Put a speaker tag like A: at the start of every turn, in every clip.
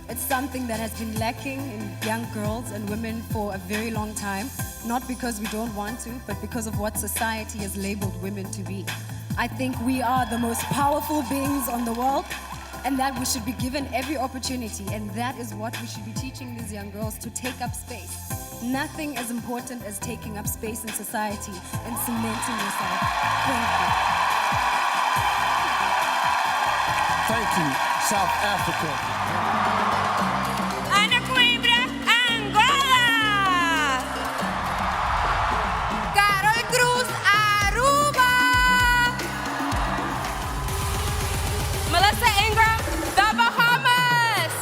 A: It's something that has been lacking in young girls and women for a very long time, not because we don't want to, but because of what society has labeled women to be. I think we are the most powerful beings on the world, and that we should be given every opportunity, and that is what we should be teaching these young girls, to take up space. Nothing as important as taking up space in society and cementing yourself. Thank you.
B: Thank you, South Africa.
C: Ana Coimbra, Angola. Carol Cruz, Aruba. Melissa Ingram, the Bahamas.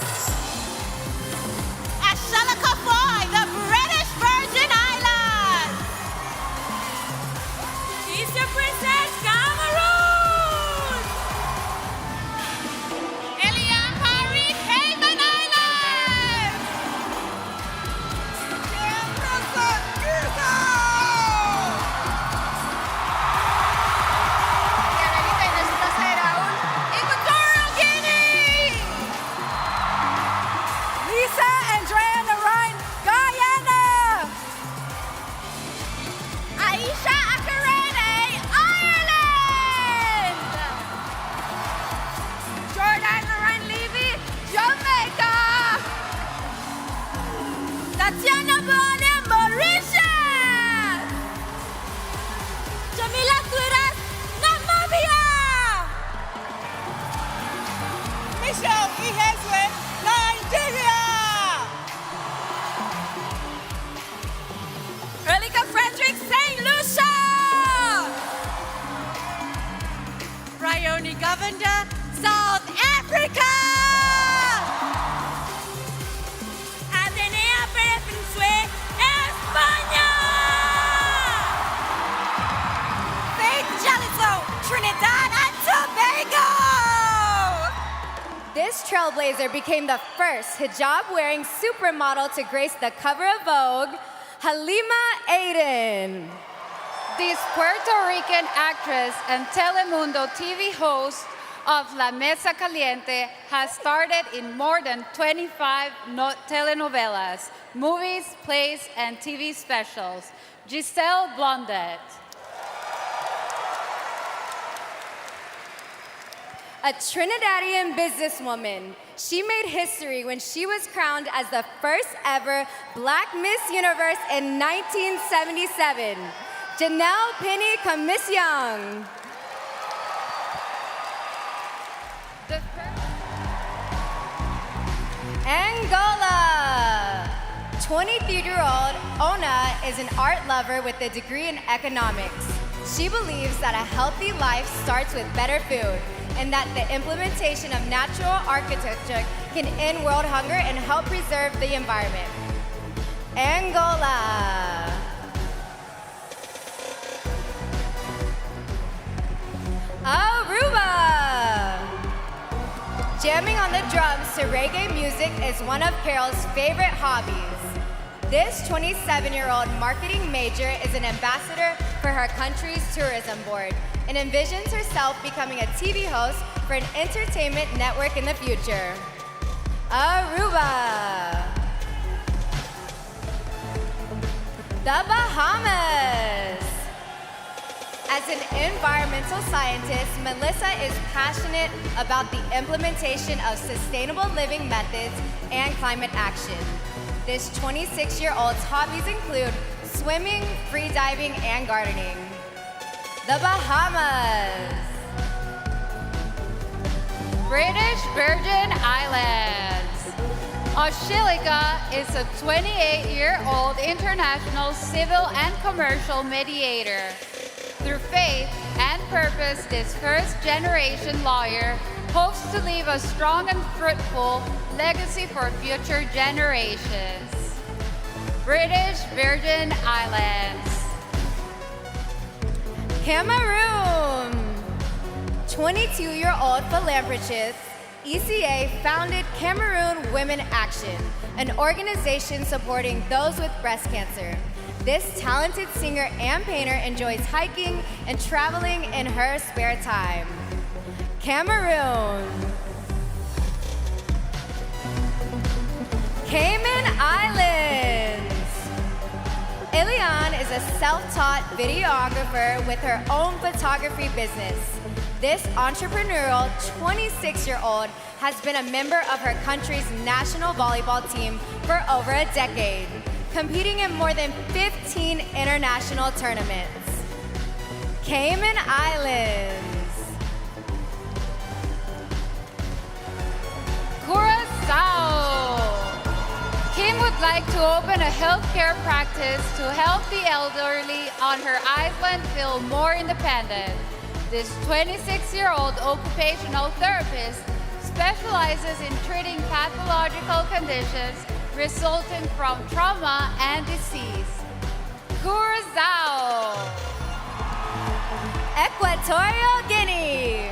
C: Ashella Kafoy, the British Virgin Islands. Issa Princess, Cameroon. Elian Hari, Cayman Islands. Equatorial Guinea. Lisa Andrea Narain, Guyana. Aisha Akarene, Ireland. Jordan Lorraine Levy, Jamaica. Tatiana Bone, Mauritius. Jamila Curas, Namibia. Michelle Ihezwe, Nigeria. Erika Frederick, St. Lucia. Bryony Govender, South Africa. Atenea Perefensue, España. Faith Jalito, Trinidad and Tobago.
D: This trailblazer became the first hijab-wearing supermodel to grace the cover of Vogue, Halima Aden.
E: This Puerto Rican actress and Telemundo TV host of La Mesa Caliente has starred in more than 25 telenovelas, movies, plays, and TV specials. Giselle Blondet.
D: A Trinidadian businesswoman, she made history when she was crowned as the first ever Black Miss Universe in 1977. Janelle Penny Commission. Angola. 23-year-old Ona is an art lover with a degree in economics. She believes that a healthy life starts with better food, and that the implementation of natural architecture can end world hunger and help preserve the environment. Angola. Aruba. Jamming on the drums to reggae music is one of Carol's favorite hobbies. This 27-year-old marketing major is an ambassador for her country's tourism board and envisions herself becoming a TV host for an entertainment network in the future. Aruba. The Bahamas. As an environmental scientist, Melissa is passionate about the implementation of sustainable living methods and climate action. This 26-year-old's hobbies include swimming, free diving, and gardening. The Bahamas.
E: British Virgin Islands. Oshilika is a 28-year-old international civil and commercial mediator. Through faith and purpose, this first-generation lawyer hopes to leave a strong and fruitful legacy for future generations. British Virgin Islands.
D: Cameroon. 22-year-old philanthropist ECA founded Cameroon Women Action, an organization supporting those with breast cancer. This talented singer and painter enjoys hiking and traveling in her spare time. Cameroon. a self-taught videographer with her own photography business. This entrepreneurial 26-year-old has been a member of her country's national volleyball team for over a decade, competing in more than 15 international tournaments. Cayman Islands.
E: Curacao. Kim would like to open a healthcare practice to help the elderly on her island feel more independent. This 26-year-old occupational therapist specializes in treating pathological conditions resulting from trauma and disease. Curacao.
D: Equatorial Guinea.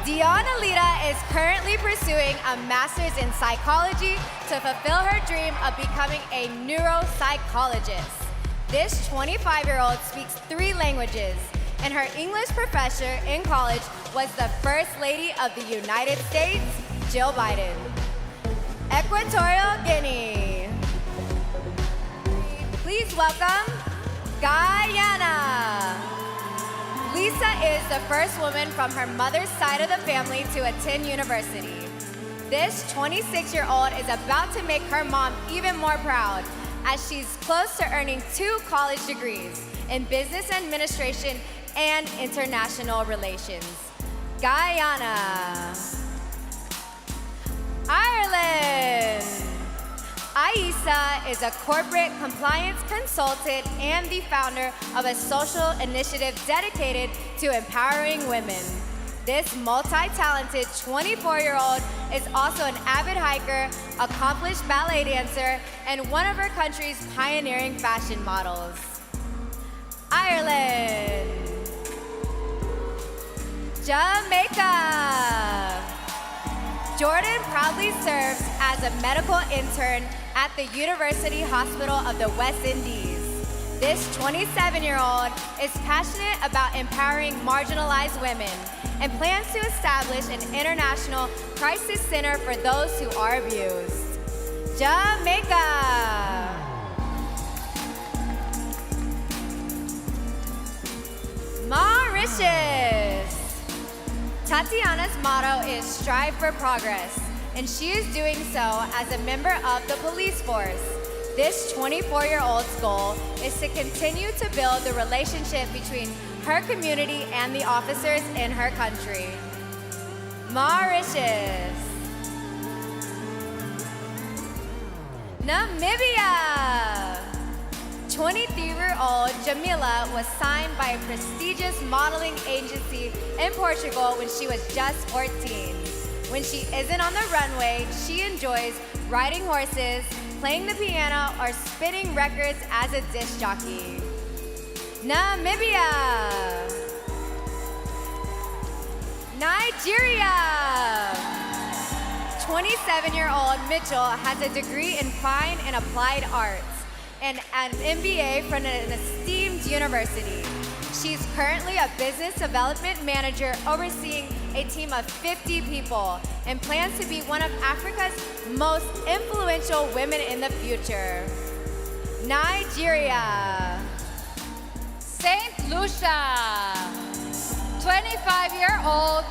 D: Diana Lita is currently pursuing a master's in psychology to fulfill her dream of becoming a neuropsychologist. This 25-year-old speaks 3 languages, and her English professor in college was the First Lady of the United States, Jill Biden. Equatorial Guinea. Please welcome Guyana. Lisa is the first woman from her mother's side of the family to attend university. This 26-year-old is about to make her mom even more proud, as she's close to earning 2 college degrees in business administration and international relations. Guyana. Ireland. Aisa is a corporate compliance consultant and the founder of a social initiative dedicated to empowering women. This multi-talented 24-year-old is also an avid hiker, accomplished ballet dancer, and one of her country's pioneering fashion models. Ireland. Jamaica. Jordan proudly serves as a medical intern at the University Hospital of the West Indies. This 27-year-old is passionate about empowering marginalized women and plans to establish an international crisis center for those who are abused. Jamaica. Mauritius. Tatiana's motto is strive for progress, and she is doing so as a member of the police force. This 24-year-old's goal is to continue to build the relationship between her community and the officers in her country. Mauritius. Namibia. 23-year-old Jamila was signed by a prestigious modeling agency in Portugal when she was just 14. When she isn't on the runway, she enjoys riding horses, playing the piano, or spinning records as a disc jockey. Namibia. Nigeria. 27-year-old Mitchell has a degree in fine and applied arts and an MBA from an esteemed university. She's currently a business development manager overseeing a team of 50 people and plans to be one of Africa's most influential women in the future. Nigeria.
E: St. Lucia. 25-year-old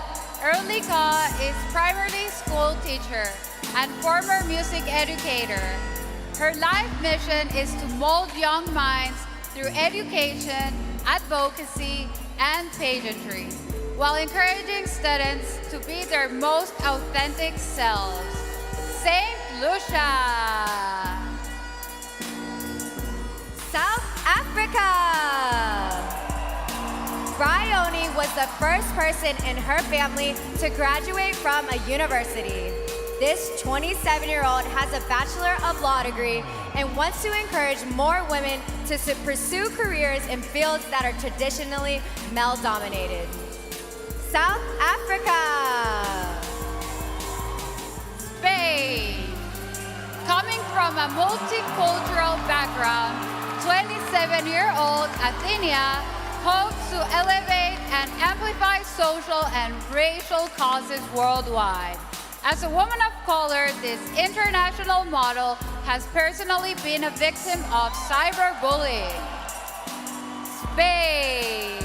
E: Erlika is primary school teacher and former music educator. Her life mission is to mold young minds through education, advocacy, and pageantry, while encouraging students to be their most authentic selves. St. Lucia.
D: South Africa. Bryony was the first person in her family to graduate from a university. This 27-year-old has a Bachelor of Law degree and wants to encourage more women to pursue careers in fields that are traditionally male-dominated. South Africa.
E: Spain. Coming from a multicultural background, 27-year-old Athenia hopes to elevate and amplify social and racial causes worldwide. As a woman of color, this international model has personally been a victim of cyberbullying. Spain.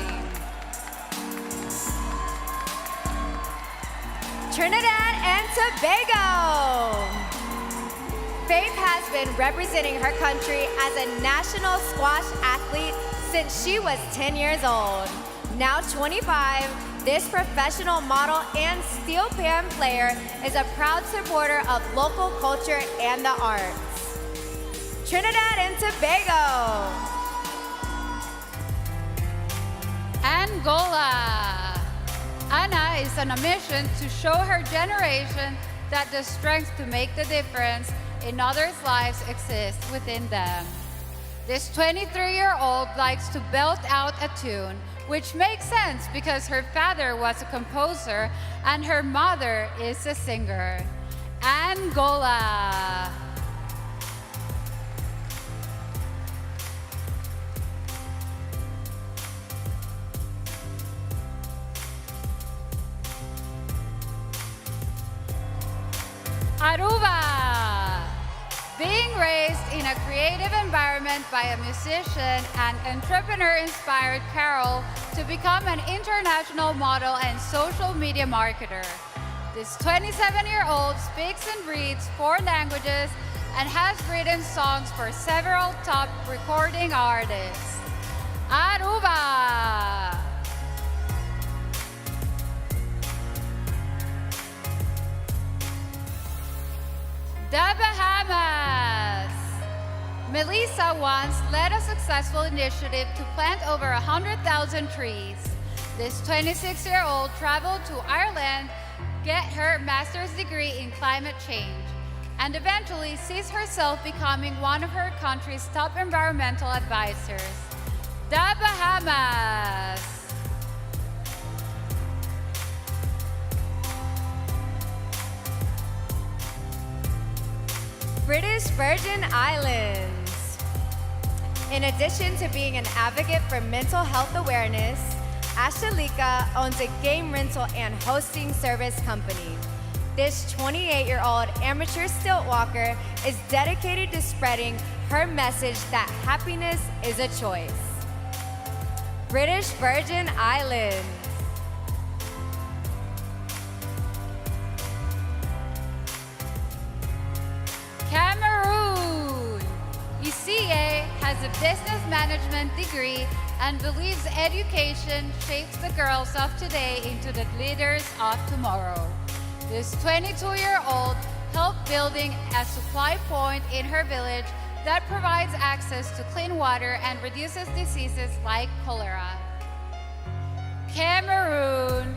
D: Trinidad and Tobago. Faith has been representing her country as a national squash athlete since she was 10 years old. Now 25, this professional model and steel pan player is a proud supporter of local culture and the arts. Trinidad and Tobago.
E: Angola. Anna is on a mission to show her generation that the strength to make the difference in others' lives exists within them. This 23-year-old likes to belt out a tune, which makes sense because her father was a composer and her mother is a singer. Angola. Aruba. Being raised in a creative environment by a musician and entrepreneur-inspired Carol to become an international model and social media marketer. This 27-year-old speaks and reads 4 languages and has written songs for several top recording artists. Aruba. The Bahamas. Melissa once led a successful initiative to plant over 100,000 trees. This 26-year-old traveled to Ireland, get her master's degree in climate change, and eventually sees herself becoming one of her country's top environmental advisors. The Bahamas.
D: British Virgin Islands. In addition to being an advocate for mental health awareness, Ashalika owns a game rental and hosting service company. This 28-year-old amateur stiltwalker is dedicated to spreading her message that happiness is a choice. British Virgin Islands.
E: Cameroon. Isiye has a business management degree and believes education shapes the girls of today into the leaders of tomorrow. This 22-year-old helped building a supply point in her village that provides access to clean water and reduces diseases like cholera. Cameroon.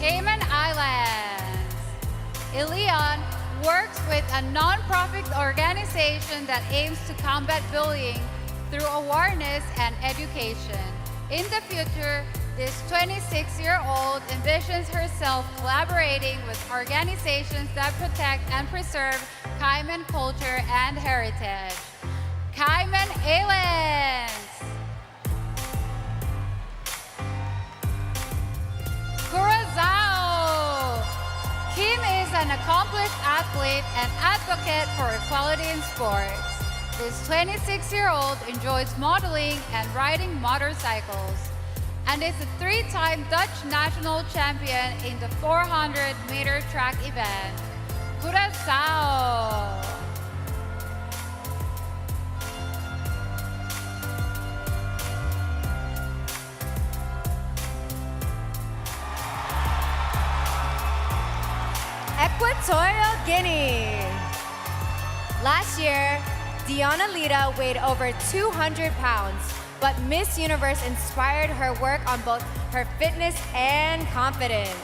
E: Cayman Islands. Ilion works with a non-profit organization that aims to combat bullying through awareness and education. In the future, this 26-year-old envisions herself collaborating with organizations that protect and preserve Cayman culture and heritage. Cayman Islands. Curaçao. Kim is an accomplished athlete and advocate for equality in sports. This 26-year-old enjoys modeling and riding motorcycles and is a 3-time Dutch national champion in the 400-meter track event. Curaçao.
D: Equatorial Guinea. Last year, Diana Lita weighed over 200 pounds, but Miss Universe inspired her work on both her fitness and confidence.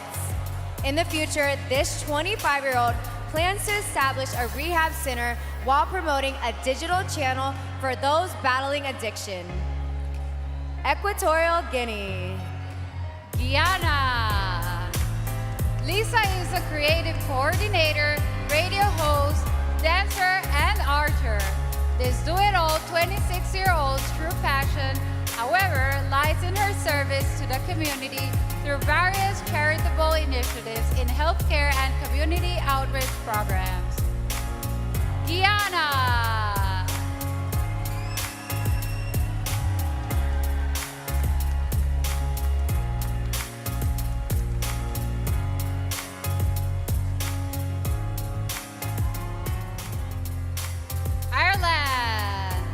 D: In the future, this 25-year-old plans to establish a rehab center while promoting a digital channel for those battling addiction. Equatorial Guinea.
E: Guyana. Lisa is a creative coordinator, radio host, dancer, and archer. This do-it-all 26-year-old's true passion, however, lies in her service to the community through various charitable initiatives in healthcare and community outreach programs. Gianna! Ireland.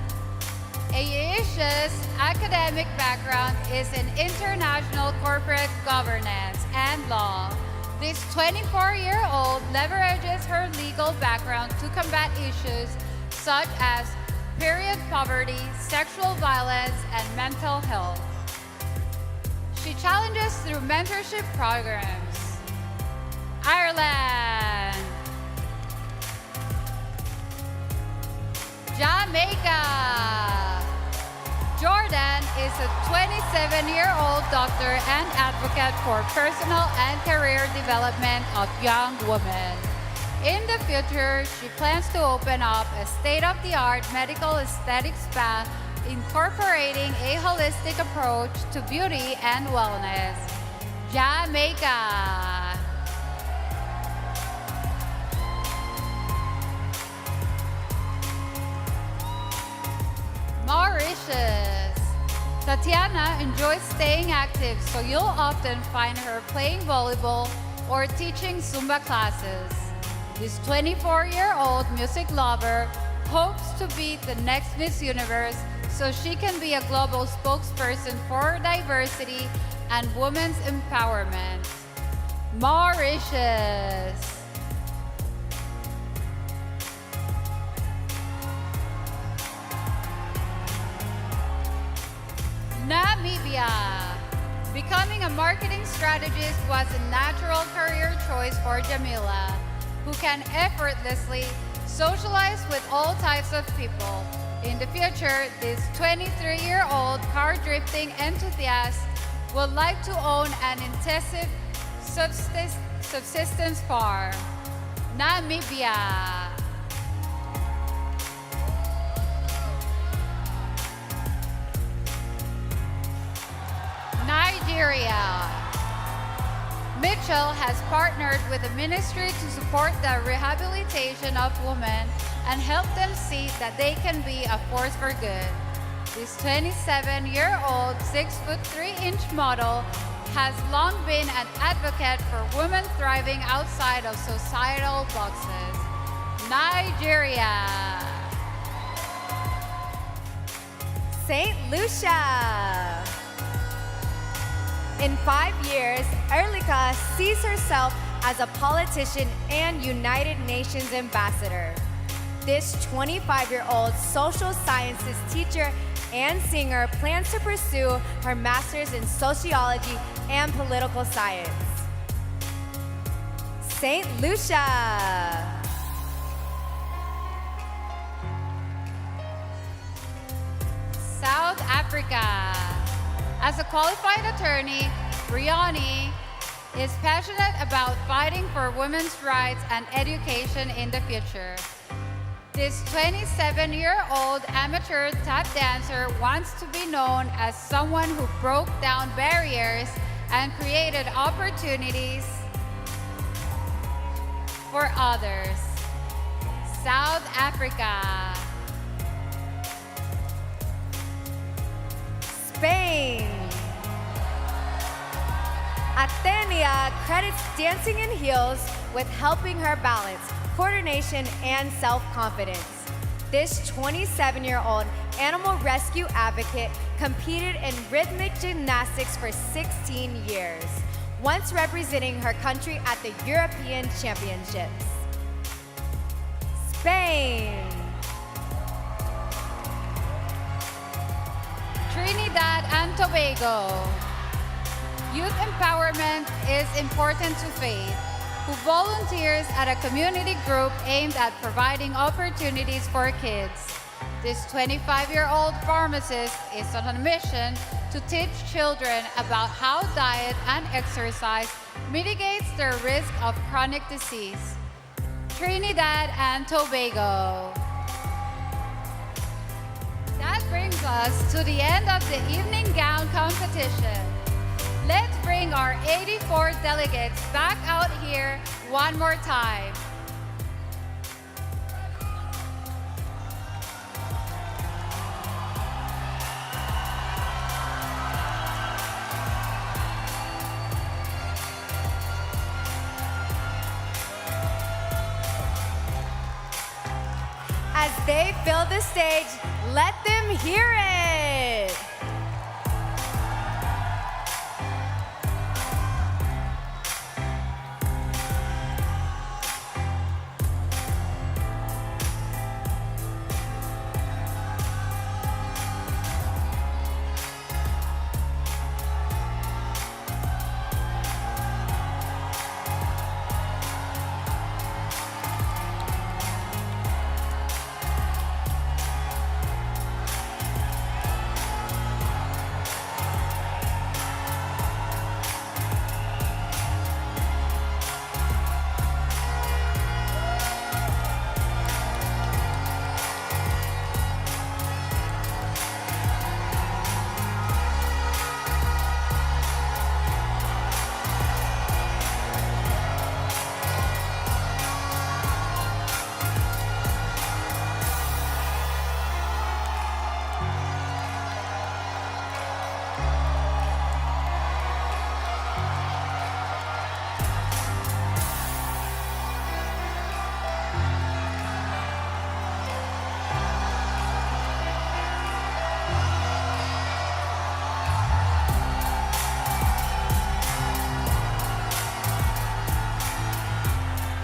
E: Aisha's academic background is in international corporate governance and law. This 24-year-old leverages her legal background to combat issues such as period poverty, sexual violence, and mental health. She challenges through mentorship programs. Ireland. Jamaica. Jordan is a 27-year-old doctor and advocate for personal and career development of young women. In the future, she plans to open up a state-of-the-art medical aesthetic spa incorporating a holistic approach to beauty and wellness. Jamaica. Mauritius. Tatiana enjoys staying active, so you'll often find her playing volleyball or teaching Zumba classes. This 24-year-old music lover hopes to be the next Miss Universe so she can be a global spokesperson for diversity and women's empowerment. Mauritius. Namibia. Becoming a marketing strategist was a natural career choice for Jamila, who can effortlessly socialize with all types of people. In the future, this 23-year-old car drifting enthusiast would like to own an intensive subsistence farm. Namibia. Nigeria. Mitchell has partnered with the ministry to support the rehabilitation of women and help them see that they can be a force for good. This 27-year-old 6'3" model has long been an advocate for women thriving outside of societal boxes. Nigeria.
D: St. Lucia. In 5 years, Erlika sees herself as a politician and United Nations ambassador. This 25-year-old social sciences teacher and singer plans to pursue her master's in sociology and political science. St. Lucia.
E: South Africa. As a qualified attorney, Briani is passionate about fighting for women's rights and education in the future. This 27-year-old amateur tap dancer wants to be known as someone who broke down barriers and created opportunities for others. South Africa.
D: Spain. Athenia credits dancing in heels with helping her balance coordination and self-confidence. This 27-year-old animal rescue advocate competed in rhythmic gymnastics for 16 years, once representing her country at the European Championships. Spain.
E: Trinidad and Tobago. Youth empowerment is important to Faith, who volunteers at a community group aimed at providing opportunities for kids. This 25-year-old pharmacist is on a mission to teach children about how diet and exercise mitigates their risk of chronic disease. Trinidad and Tobago. That brings us to the end of the evening gown competition. Let's bring our 84 delegates back out here one more time.
D: As they fill the stage, let them hear it.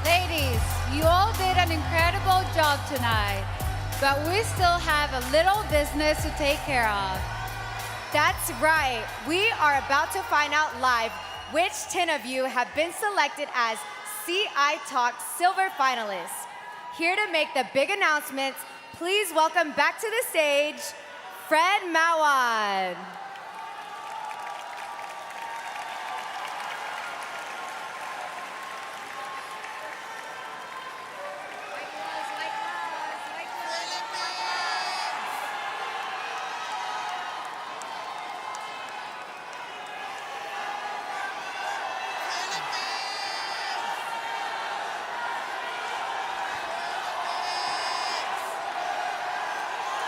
E: Ladies, you all did an incredible job tonight, but we still have a little business to take care of.
D: That's right. We are about to find out live which 10 of you have been selected as CI Talk Silver finalists. Here to make the big announcements, please welcome back to the stage, Fred Mawad.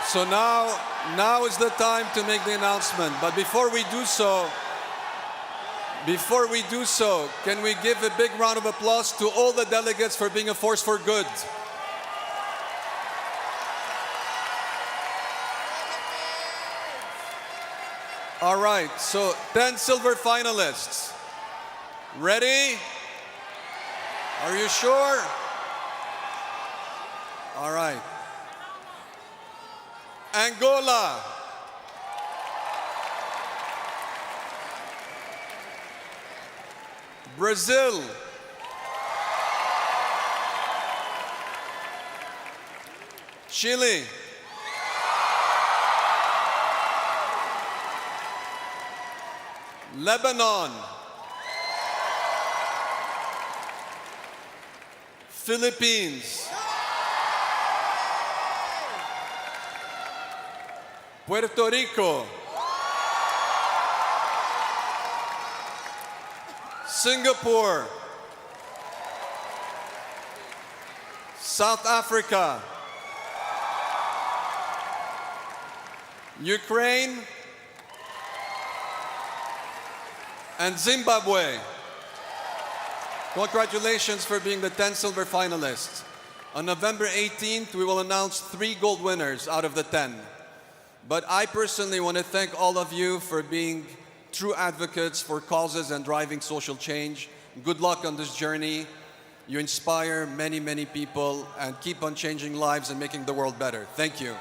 F: So now is the time to make the announcement. But before we do so, can we give a big round of applause to all the delegates for being a force for good? All right, so 10 silver finalists. Ready? Are you sure? All right. Angola. Brazil. Chile. Lebanon. Philippines. Puerto Rico. Singapore. South Africa. Ukraine. And Zimbabwe. Congratulations for being the 10 silver finalists. On November 18th, we will announce 3 gold winners out of the 10. But I personally want to thank all of you for being true advocates for causes and driving social change. Good luck on this journey. You inspire many, many people and keep on changing lives and making the world better. Thank you.